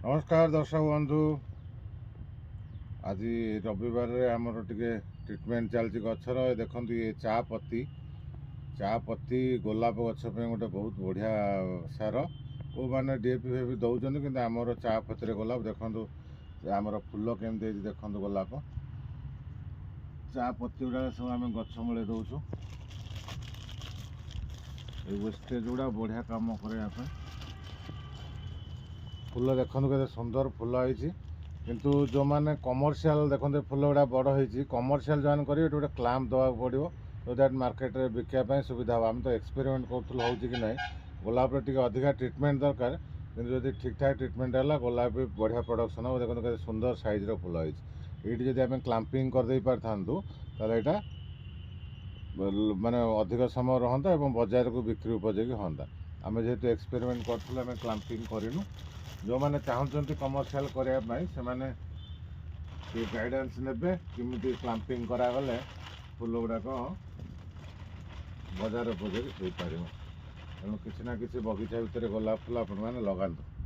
नमस्कार दर्शक बंधु। आज रविवार आमर टे ट्रिटमेंट चलती गचर देखो ये चा पत्ती गोलाप गछ गोटे बहुत बढ़िया सार वो मैंने डीएपी फेपी दौरान कि आमर चा पत्ती गोलाप देखो आमर फूल केमती देखो गोलाप चा पत्ती गुड़ा सब आम गछ मूले दौचु वेस्टेज गुड़ा बढ़िया कम करने फूल देखो के सुंदर फूल होती किंतु जो मैंने कमर्शियल देखते फूल गुड़ा बड़ होती कमर्शियल जो करेंगे गोटे क्लैंप देवा पड़ो सो दैट मार्केट में बिकापी सुविधा हम तो एक्सपेरिमेंट करूँ हो कि ना गोलाप टे अधिका ट्रिटमेंट दरकार कि जब ठीक ठाक ट्रिटमेंट है गोलाप भी बढ़िया प्रोडक्शन हो देखो के सुंदर साइज फूल होती ये जब आम क्लैंपिंग करदे पारि था यहाँ माने अधिक समय रहा बजार को बिक्री उपयोगी हाँ आम जेहेतु एक्सपेरिमेंट करूँ क्लैंपिंग करूँ जो मैंने चाहते कमर्शियल करने से गाइडेंस ने किमी क्लैंपिंग करागले फूल गुड़ाक बजार उपयोगी हो पार तेणु किसी ना किसी बगीचा भितर गोलाप फूल आपण मैंने लगातु।